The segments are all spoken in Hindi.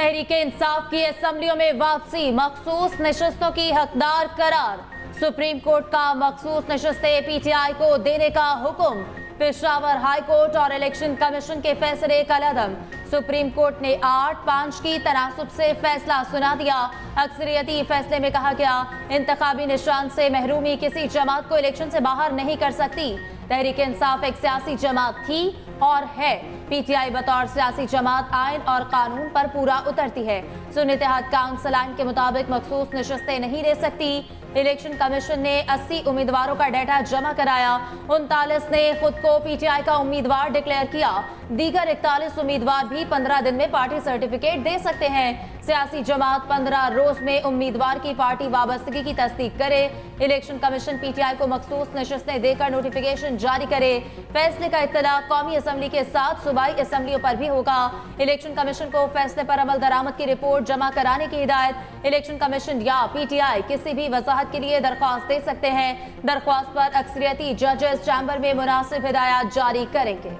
तहरीक इंसाफ की असेंबलियों में वापसी, मखसूस नशस्तों की हकदार करार। सुप्रीम कोर्ट का मखसूस नशस्तें पीटीआई को देने का हुक्म। पेशावर हाई कोर्ट और इलेक्शन कमीशन के फैसले कलअदम। सुप्रीम कोर्ट ने 8-5 की तनासुब से फैसला सुना दिया। अक्सरियती फैसले में कहा गया, इंतखाबी निशान से महरूमी किसी जमात को इलेक्शन से बाहर नहीं कर सकती। तहरीक इंसाफ एक सियासी जमात थी और है। पीटीआई बतौर सियासी जमात आइन और कानून पर पूरा उतरती है। सुन्नी इत्तेहाद काउंसिल आइन के मुताबिक मखसूस नशस्तें नहीं ले सकती। इलेक्शन कमीशन ने 80 उम्मीदवारों का डाटा जमा कराया। 39 ने खुद को पीटीआई का उम्मीदवार डिक्लेयर किया। दीगर 41 उम्मीदवार भी 15 दिन में पार्टी सर्टिफिकेट दे सकते हैं। सियासी जमात 15 रोज में उम्मीदवार की पार्टी वाबस्तगी की तस्दीक करे। इलेक्शन कमीशन पीटीआई को मखसूस नशस्तें देकर नोटिफिकेशन जारी करे। फैसले का इत्तला कौमी असेंबली के साथ सूबाई असेंबलियों पर भी होगा। इलेक्शन कमीशन को फैसले पर अमल दरामद की रिपोर्ट जमा कराने की हिदायत। इलेक्शन कमीशन या पीटीआई किसी भी वजाहत के लिए दरख्वास्त दे सकते हैं। दरख्वास्त पर अक्सरियती जजेस चैम्बर में मुनासिब हिदायत जारी करेंगे।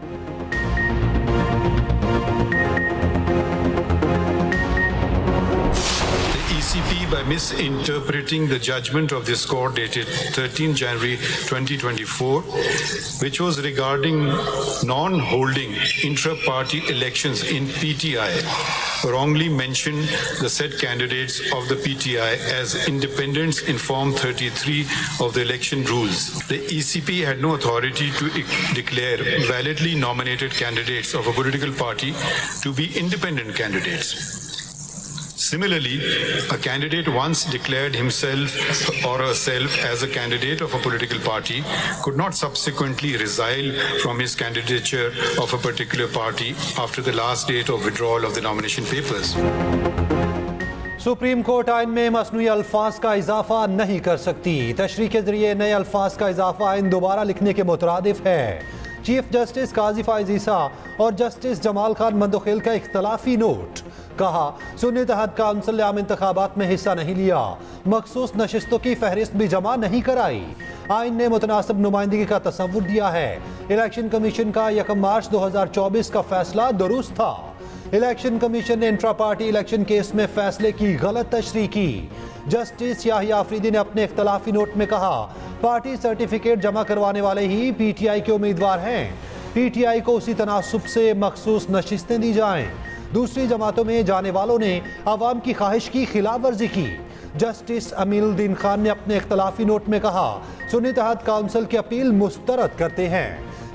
ECP, by misinterpreting the judgment of this court dated 13 January 2024, which was regarding non-holding intra-party elections in PTI, wrongly mentioned the said candidates of the PTI as independents in Form 33 of the election rules. The ECP had no authority to declare validly nominated candidates of a political party to be independent candidates. Similarly, a candidate once declared himself or herself as a candidate of a political party could not subsequently resile from his candidature of a particular party after the last date of withdrawal of the nomination papers. Supreme court आइन में मसनूई अल्फाज का इजाफा नहीं कर सकती। तशरीह के जरिए नए अल्फाज का इजाफा आइन दोबारा लिखने के मुतरादिफ है। चीफ जस्टिस काजी फाइज ईसा और जस्टिस जमाल खान मंदोखेल का इख्तलाफी नोट। कहा, सुन्नी इत्तेहाद काउंसिल ने आम इंतखाबात में हिस्सा नहीं लिया, मखसूस नशिस्तों की फहरिस्त भी जमा नहीं कराई। आइन ने मुतनासिब नुमाइंदगी का तसव्वुर दिया है। इलेक्शन कमीशन का 1 मार्च 2024 का फैसला दुरुस्त था। इलेक्शन कमीशन ने इंट्रा पार्टी इलेक्शन केस में फैसले की गलत तशरीह की। जस्टिस याहिया अफरीदी ने अपने इख्तलाफी नोट में कहा, पार्टी सर्टिफिकेट जमा करवाने वाले ही पीटीआई के उम्मीदवार हैं। पीटीआई को उसी तनासुब से मखसूस नशिस्तें दी जाएं। दूसरी जमातों में जाने वालों ने अवाम की ख्वाहिश की खिलाफ वर्जी की। जस्टिस अमीनुद्दीन खान ने अपने इख्तलाफी नोट में कहा, सुन्नी इत्तेहाद काउंसिल की अपील मुस्तरद करते हैं।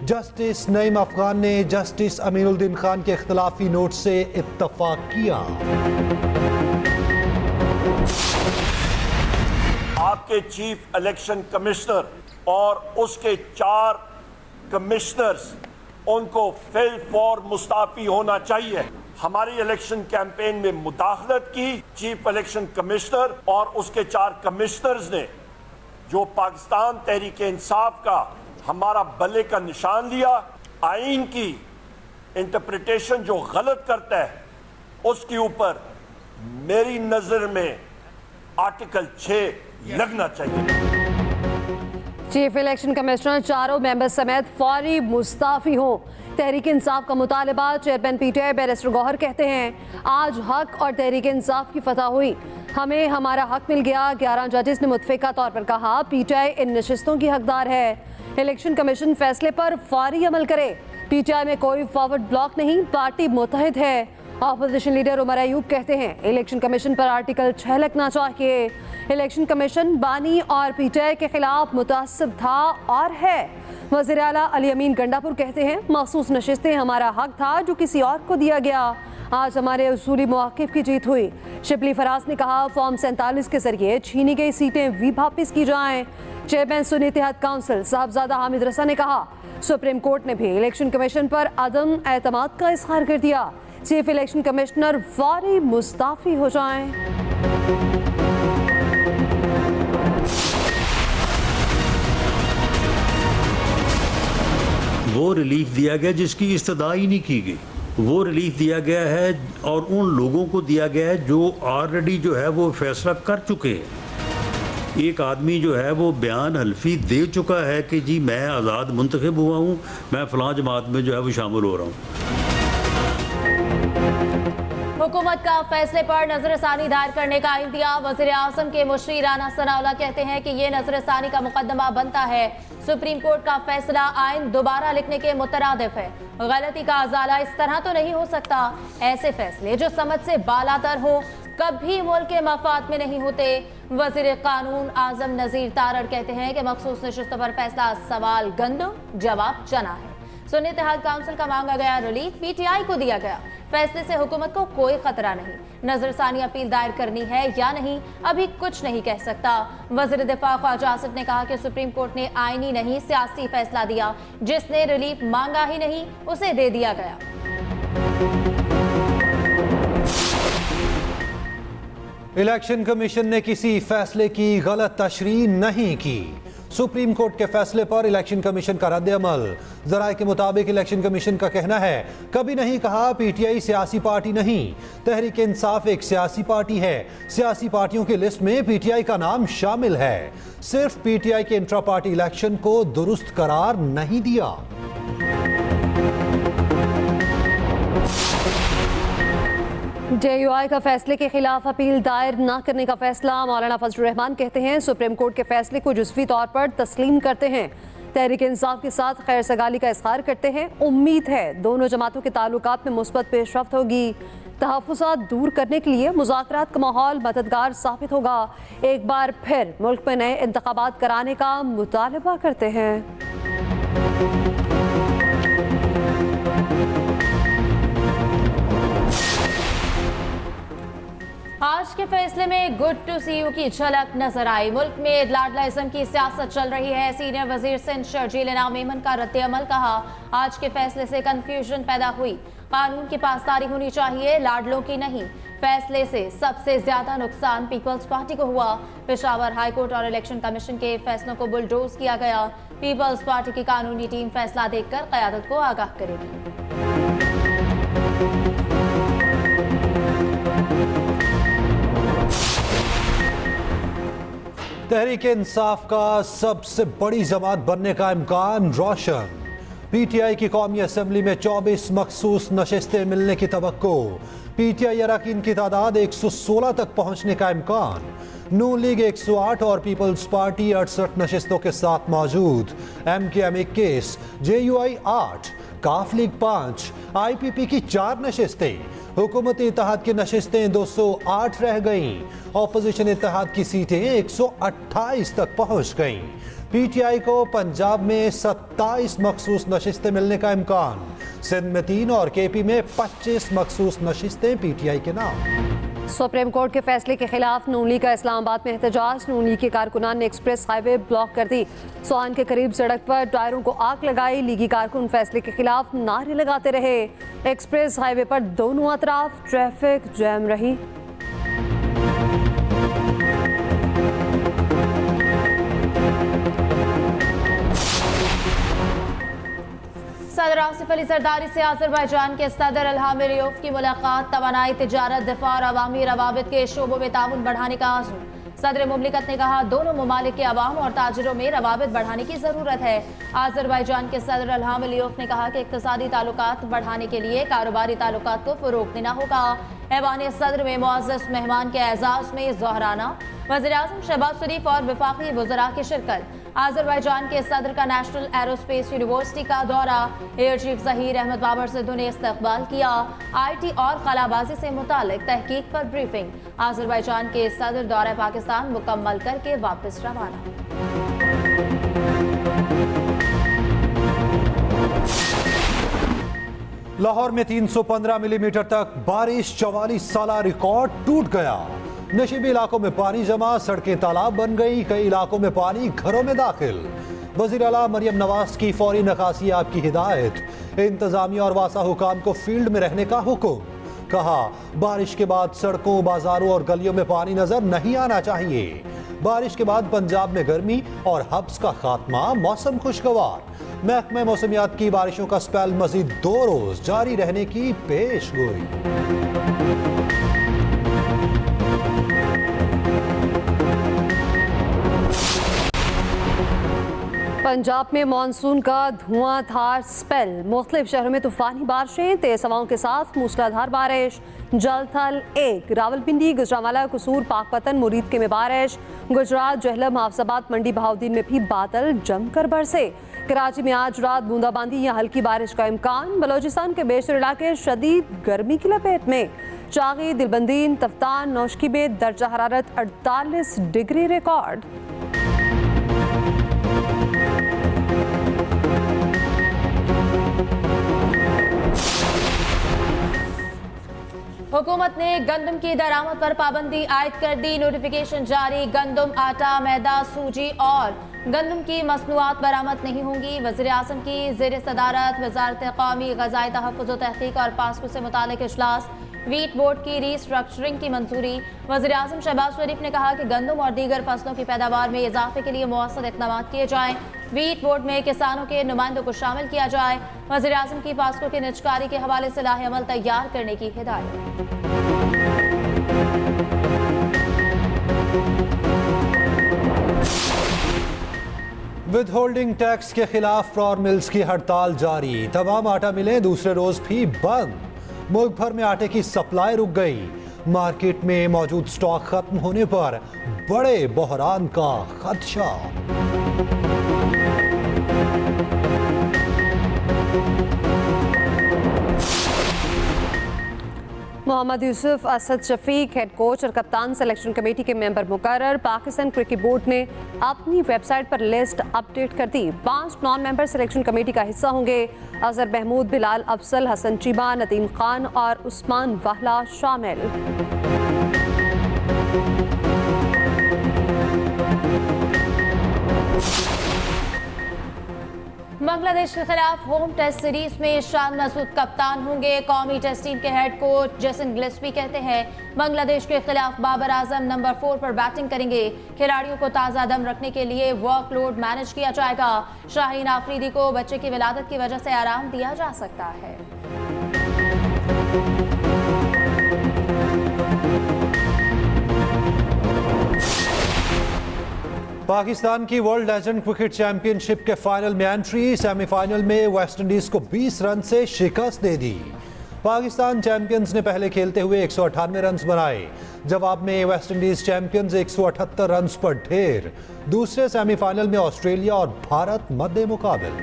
जस्टिस नईम अफगान ने जस्टिस अमीनुद्दीन खान के इख्तलाफी नोट से इत्तफाक किया। आपके चीफ इलेक्शन कमिश्नर और उसके 4 कमिश्नर्स, उनको फिल फॉर मुस्ताफी होना चाहिए। हमारी इलेक्शन कैंपेन में मुदाखलत की चीफ इलेक्शन कमिश्नर और उसके 4 कमिश्नर्स ने, जो पाकिस्तान तहरीक इंसाफ का हमारा बल्ले का निशान लिया। आइन की इंटरप्रिटेशन जो गलत करता है, उसके ऊपर मेरी नजर में आर्टिकल 6 लगना चाहिए। चीफ इलेक्शन कमिश्नर चारों मेंबर्स समेत फौरी मुस्ताफी हो। तहरीक इंसाफ का मुतालबा। चेयरमैन पीटीआई बैरिस्टर गौहर कहते हैं, आज हक और तहरीक इंसाफ की फतह हुई, हमें हमारा हक मिल गया। 11 जजेस ने मुतफिका तौर पर कहा, पीटीआई इन नशिस्तों की हकदार है। इलेक्शन कमीशन फैसले पर फौरी अमल करे। पीटीआई में कोई फॉरवर्ड ब्लॉक नहीं, पार्टी मुतहद है। ऑपोजिशन लीडर उमर अयूब कहते हैं, इलेक्शन कमीशन पर आर्टिकल 6 लगना चाहिए। इलेक्शन कमीशन बानी और पीटीआई के खिलाफ मुतासिब था और है। वज़ीर आला अली अमीन गंडापुर कहते हैं, मखसूस नशिस्तें हमारा हक था जो किसी और को दिया गया। आज हमारे उसूली मौक़िफ़ की जीत हुई। शिबली फराज ने कहा, फॉर्म 47 के जरिए छीनी गई सीटें भी वापस की जाएं। चेयरमैन सुन्नी इत्तेहाद काउंसिल साहबजादा हामिद रसा ने कहा, सुप्रीम कोर्ट ने भी इलेक्शन कमीशन पर अदम एतमाद का इज़हार कर दिया। चीफ इलेक्शन कमिश्नर फौरी मुस्ताफी हो जाएं। वो रिलीफ दिया गया जिसकी इस्तदा ही नहीं की गई, वो रिलीफ दिया गया है और उन लोगों को दिया गया है जो ऑलरेडी जो है वो फैसला कर चुके हैं। एक आदमी जो है वो बयान हल्फी दे चुका है कि जी मैं आज़ाद मुंतखब हुआ हूँ, मैं फ़लाँ जमात में जो है वो शामिल हो रहा हूँ। हुकूमत का फैसले पर नजरसानी दायर करने का इंदिया। वजीर आजम के मुश्री राना सनाउल्लाह कहते हैं कि ये नजरसानी का मुकदमा बनता है। सुप्रीम कोर्ट का फैसला आइन दोबारा लिखने के मुतरादिफ है। गलती का अजाला इस तरह तो नहीं हो सकता। ऐसे फैसले जो समझ से बालातर हो कभी मुल्क के मफाद में नहीं होते। वजीर कानून आजम नजीर तारड़ कहते हैं कि मखसूस नशिस्तों पर फैसला सवाल गंदम जवाब चना है। सुन्नी इत्तेहाद काउंसिल का मांगा गया रिलीफ पीटीआई को दिया गया। फैसले से हुकूमत को कोई खतरा नहीं। नजरसानी अपील दायर करनी है या नहीं अभी कुछ नहीं कह सकता। वजीर दिफा ख्वाजा आसिफ ने कहा कि सुप्रीम कोर्ट ने आईनी नहीं सियासी फैसला दिया। जिसने रिलीफ मांगा ही नहीं उसे दे दिया गया। इलेक्शन कमीशन ने किसी फैसले की गलत तशरीह नहीं की। सुप्रीम कोर्ट के फैसले पर इलेक्शन कमीशन का रद्द-ए-अमल। ज़राए के मुताबिक इलेक्शन कमीशन का कहना है कभी नहीं कहा पीटीआई सियासी पार्टी नहीं। तहरीक इंसाफ एक सियासी पार्टी है। सियासी पार्टियों की लिस्ट में पीटीआई का नाम शामिल है। सिर्फ पीटीआई के इंट्रा पार्टी इलेक्शन को दुरुस्त करार नहीं दिया। जेयूआई का फैसले के खिलाफ अपील दायर न करने का फैसला। मौलाना फजलुर रहमान कहते हैं सुप्रीम कोर्ट के फैसले को जुज़वी तौर पर तस्लीम करते हैं। तहरीक इंसाफ के साथ खैर सगाली का इज़हार करते हैं। उम्मीद है दोनों जमातों के ताल्लुकात में मुस्बत पेशरफ्त होगी। तहफ़्फ़ुज़ात दूर करने के लिए मुज़ाकरात का माहौल मददगार साबित होगा। एक बार फिर मुल्क में नए इंतख़ाबात कराने का मुतालबा करते हैं। आज के फैसले में गुड टू सी यू की झलक नजर आई। मुल्क में लाडलाइज्म की सियासत चल रही है। सीनियर वजीर सिंध शर्जील इनाम मेमन का रद्द-ए-अमल कहा। आज के फैसले से कंफ्यूजन पैदा हुई। कानून की पासदारी होनी चाहिए लाडलों की नहीं। फैसले से सबसे ज्यादा नुकसान पीपल्स पार्टी को हुआ। पेशावर हाईकोर्ट और इलेक्शन कमीशन के फैसलों को बुलडोज किया गया। पीपल्स पार्टी की कानूनी टीम फैसला देखकर क़यादत को आगाह करेगी। तहरीक इंसाफ का सबसे बड़ी जमात बनने का इम्कान रोशन। पीटीआई की कौमी असम्बली में 24 मखसूस नशिस्तें मिलने की तवक्को। पीटीआई अरकान की तादाद 116 तक पहुंचने का इम्कान। नून लीग 108 और पीपल्स पार्टी 68 नशिस्तों के साथ मौजूद। MKM 21, JUI 8, काफ लीग 5, IPP की 4 नशिस्तें। हुकूमती इत्तेहाद की नशिस्तें 208 रह गईं। ऑपोजिशन इत्तेहाद की सीटें 128 तक पहुंच गईं। पीटीआई को पंजाब में 27 मखसूस नशिस्तें मिलने का इम्कान। सिंध में 3 और KP में 25 मखसूस नशिस्तें पीटीआई के नाम। सुप्रीम कोर्ट के फैसले के खिलाफ नून लीग का इस्लामाबाद में एहतजाज। नून लीग के कारकुनान ने एक्सप्रेस हाईवे ब्लॉक कर दी। सोहान के करीब सड़क पर टायरों को आग लगाई। लीगी कारकुन फैसले के खिलाफ नारे लगाते रहे। एक्सप्रेस हाईवे पर दोनों अतराफ ट्रैफिक जैम रही। सदर आसिफ अली जरदारी से अज़रबैजान के सदर इल्हाम अलीयेव की मुलाकात। तवानाई, तिजारत, दिफा और अवामी रवाबित के शोबों में ताउन बढ़ाने का आज़म। सदर मुमलिकत ने कहा दोनों ममालिक के अवाम और ताजिरों में रवाबित बढ़ाने की ज़रूरत है। अज़रबैजान के सदर इल्हाम अलीयेव ने कहा कि इक़्तिसादी ताल्लुकात बढ़ाने के लिए कारोबारी ताल्लुकात को फ़रोग़ देना होगा। ऐवान सदर में मुअज़्ज़ज़ मेहमान के एजाज़ में ज़ोहराना। वज़ीर आज़म शहबाज शरीफ और वफाकी वज़रा की शिरकत। अज़रबैजान के सदर का नेशनल एरोस्पेस यूनिवर्सिटी का दौरा। एयर चीफ ज़हीर अहमद बाबर सिद्धू ने इस्तकबाल किया। IT और खलाबाजी से मुतालिक तहकीक पर ब्रीफिंग। अज़रबैजान के सदर दौरा पाकिस्तान मुकम्मल करके वापस रवाना। लाहौर में 315 मिलीमीटर तक बारिश। 44 साला रिकॉर्ड टूट गया। नशीबी इलाकों में पानी जमा, सड़कें तालाब बन गई। कई इलाकों में पानी घरों में दाखिल। वज़ीर आला मरियम नवाज की फौरी नकासियाब की हिदायत। इंतजामिया और वासा हुकाम को फील्ड में रहने का हुक्म। कहा बारिश के बाद सड़कों, बाजारों और गलियों में पानी नजर नहीं आना चाहिए। बारिश के बाद पंजाब में गर्मी और हब्स का खात्मा। मौसम खुशगवार। महकमा मौसमियात की बारिशों का स्पेल मजीद 2 रोज जारी रहने की पेशगोई। पंजाब में मानसून का धुआंधार स्पेल, मुख्तलिफ शहरों में तूफानी बारिशें, तेज हवाओं के साथ मूसलाधार बारिश। जल थल 1, रावलपिंडी, गुजरांवाला, कसूर, पाकपतन, मुरीदके में बारिश। गुजरात, जहलम, हाफजाबाद, मंडी, बहाउद्दीन में भी बादल जमकर बरसे। कराची में आज रात बूंदाबांदी या हल्की बारिश का इम्कान। बलोचिस्तान के बेशतर इलाके शदीद गर्मी की लपेट में। चागी, दिलबंदीन, तफ्तान, नौशकी में दर्जा हरारत 48 डिग्री रिकॉर्ड। हुकूमत ने गंदम की दरामद पर पाबंदी आयद कर दी। नोटिफिकेशन जारी। गंदम, आटा, मैदा, सूजी और गंदम की मसनूआत बरामद नहीं होंगी। वज़ीर आज़म की ज़ेर सदारत वज़ारत क़ौमी ग़ज़ाई तहफ़्फ़ुज़ व तहक़ीक़ और पास्को से मुतालिक इजलास। वीट बोर्ड की रीस्ट्रक्चरिंग की मंजूरी। वज़ीर आज़म शहबाज शरीफ ने कहा कि गंदम और दीगर फसलों की पैदावार में इजाफे के लिए मौसर इक़दाम किए जाएँ। वीट बोर्ड में किसानों के नुमाइंदों को शामिल किया जाए। वज़ीर आज़म की पास्को की निजकारी के हवाले से लाहे अमल तैयार करने की हिदायत। विद होल्डिंग टैक्स के खिलाफ फ्लोर मिल्स की हड़ताल जारी। तमाम आटा मिलें दूसरे रोज भी बंद। मुल्क भर में आटे की सप्लाई रुक गई। मार्केट में मौजूद स्टॉक खत्म होने पर बड़े बहरान का खदशा। मोहम्मद यूसुफ असद शफीक हेड कोच और कप्तान सिलेक्शन कमेटी के मेंबर मुकर्रर। पाकिस्तान क्रिकेट बोर्ड ने अपनी वेबसाइट पर लिस्ट अपडेट कर दी। 5 नॉन मेंबर सिलेक्शन कमेटी का हिस्सा होंगे। अजहर महमूद, बिलाल अफसल, हसन चीबा, नदीम खान और उस्मान वाहला शामिल। बांग्लादेश के खिलाफ होम टेस्ट सीरीज में शान मसूद कप्तान होंगे। कौमी टेस्ट टीम के हेड कोच जेसन गिलेस्पी कहते हैं बांग्लादेश के खिलाफ बाबर आजम नंबर 4 पर बैटिंग करेंगे। खिलाड़ियों को ताज़ा दम रखने के लिए वर्कलोड मैनेज किया जाएगा। शाहीन आफरीदी को बच्चे की विलादत की वजह से आराम दिया जा सकता है। पाकिस्तान की वर्ल्ड लेजेंड क्रिकेट चैंपियनशिप के फाइनल में एंट्री। सेमीफाइनल में वेस्ट इंडीज को 20 रन से शिकस्त दे दी। पाकिस्तान चैंपियंस ने पहले खेलते हुए 198 रन बनाए। जवाब में वेस्ट इंडीज चैंपियंस 178 रन पर ढेर। दूसरे सेमीफाइनल में ऑस्ट्रेलिया और भारत मद्दे मुकाबिल।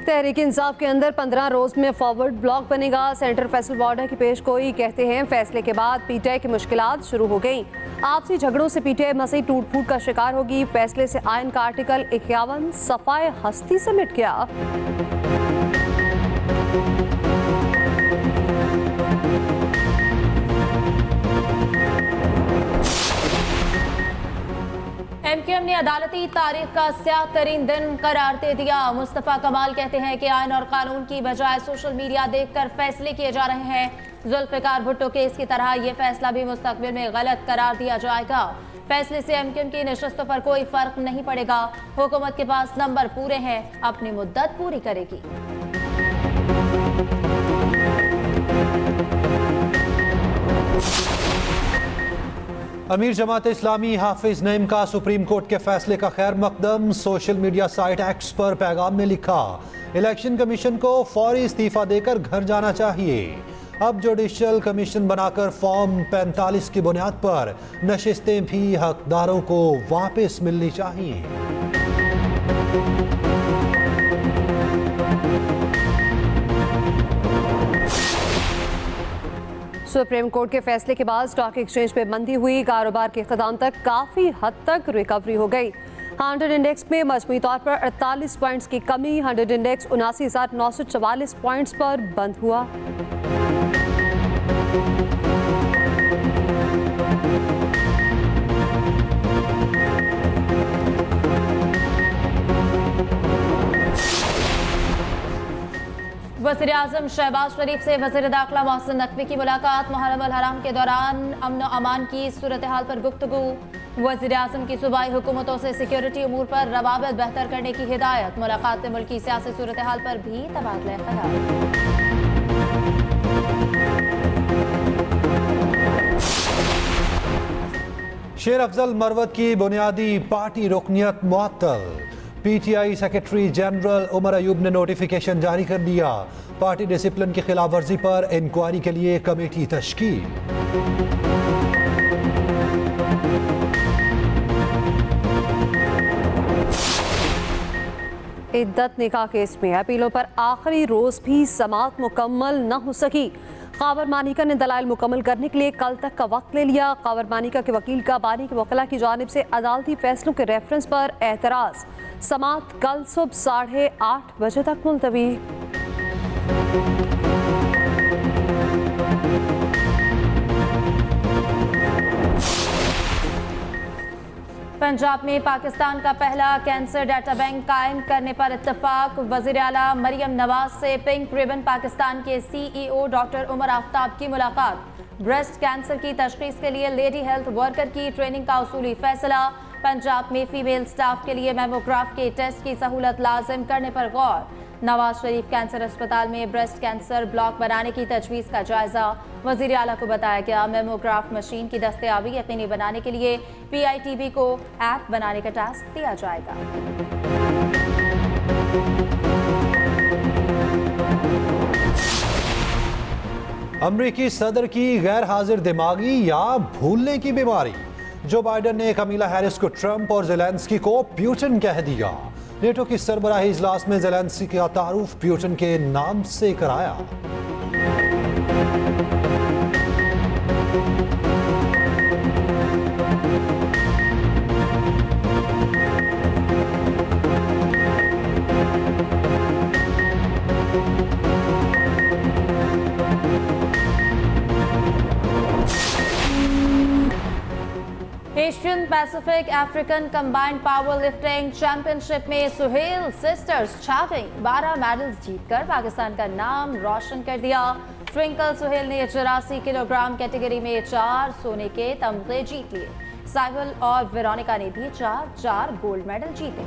तहरीक इंसाफ के अंदर 15 रोज में फॉरवर्ड ब्लॉक बनेगा। सेंटर फैसल बॉर्डर की पेश गोई कहते हैं फैसले के बाद पीटीआई की मुश्किलात शुरू हो गई। आपसी झगड़ों से पीटीआई मसीह टूट फूट का शिकार होगी। फैसले से आयन का आर्टिकल 51 सफाए हस्ती से मिट गया। एमक्यूएम ने अदालती तारीख का स्याह तरीन दिन करार दे दिया। मुस्तफा कमाल कहते हैं कि आयन और कानून की बजाय सोशल मीडिया देखकर फैसले किए जा रहे हैं। जुल्फिकार भुट्टो केस की तरह यह फैसला भी मुस्तकबिल में गलत करार दिया जाएगा। फैसले से एमक्यूएम की नशस्तों पर कोई फर्क नहीं पड़ेगा। हुकूमत के पास नंबर पूरे हैं, अपनी मुद्दत पूरी करेगी। अमीर जमात इस्लामी हाफिज नईम का सुप्रीम कोर्ट के फैसले का खैर मकदम। सोशल मीडिया साइट एक्स पर पैगाम में लिखा, इलेक्शन कमीशन को फौरी इस्तीफा देकर घर जाना चाहिए। अब जुडिशल कमीशन बनाकर फॉर्म 45 की बुनियाद पर नशिस्तें भी हकदारों को वापस मिलनी चाहिए। सुप्रीम कोर्ट के फैसले के बाद स्टॉक एक्सचेंज पे मंदी हुई। कारोबार के इख्तिताम तक काफ़ी हद तक रिकवरी हो गई। 100 इंडेक्स में मजमूई तौर पर 48 पॉइंट्स की कमी। 100 इंडेक्स 79,944 पॉइंट्स पर बंद हुआ। वज़ीर आज़म शहबाज शरीफ से वज़ीर दाखिला मोहसिन नकवी की मुलाकात। मुहर्रम अल हराम के दौरान अमन अमान की सूरत हाल पर गुफ्तगू। वज़ीर आज़म की सूबाई हुकूमतों से सिक्योरिटी अमूर पर रवाबित बेहतर करने की हिदायत। मुलाकात में मुल्की सियासी सूरत हाल पर भी तबादला ख्याल। शेर अफजल मरवत की बुनियादी पार्टी रुकनियत मुअत्तल। PTI secretary general Umar Ayub ने नोटिफिकेशन जारी कर दिया। पार्टी डिसिप्लिन की खिलाफ वर्जी पर इंक्वायरी के लिए कमेटी तश्कील। इद्दत निकाह केस में अपीलों पर आखिरी रोज भी समाअत मुकम्मल न हो सकी। कावर मानिका ने दलाइल मुकम्मल करने के लिए कल तक का वक्त ले लिया। कावर मानिका के वकील का बानी के वकला की जानिब से अदालती फैसलों के रेफरेंस पर एतराज। समाअत कल सुबह 8:30 बजे तक मुलतवी। पंजाब में पाकिस्तान का पहला कैंसर डाटा बैंक कायम करने पर इत्तफाक। वज़ीर आला मरियम नवाज से पिंक रिबन पाकिस्तान के CEO डॉक्टर उमर आफ्ताब की मुलाकात। ब्रेस्ट कैंसर की तशखीस के लिए लेडी हेल्थ वर्कर की ट्रेनिंग का उसूली फैसला। पंजाब में फीमेल स्टाफ के लिए मेमोग्राफ के टेस्ट की सहूलत लाजिम करने पर गौर। नवाज शरीफ कैंसर अस्पताल में ब्रेस्ट कैंसर ब्लॉक बनाने की तजवीज़ का जायजा। वज़ीर आला को बताया गया मेमोग्राफ मशीन की दस्तयाबी यकीनी बनाने के लिए PITB को ऐप बनाने का टास्क दिया जाएगा। अमरीकी सदर की गैर हाजिर दिमागी या भूलने की बीमारी। जो बाइडन ने कमीला हैरिस को ट्रंप और ज़ेलेंस्की को प्यूटिन कह दिया। नेटो की सरबराही इजलास में ज़ेलेंस्की का तारुफ प्यूटिन के नाम से कराया। Asian Pacific African combined power lifting championship में सुहेल सिस्टर्स छा गई। 12 मेडल्स जीतकर पाकिस्तान का नाम रोशन कर दिया। ट्विंकल सुहेल ने 84 किलोग्राम कैटेगरी में 4 सोने के तमगे जीत लिए। साइबल और वेरोनिका ने भी 4 गोल्ड मेडल जीते।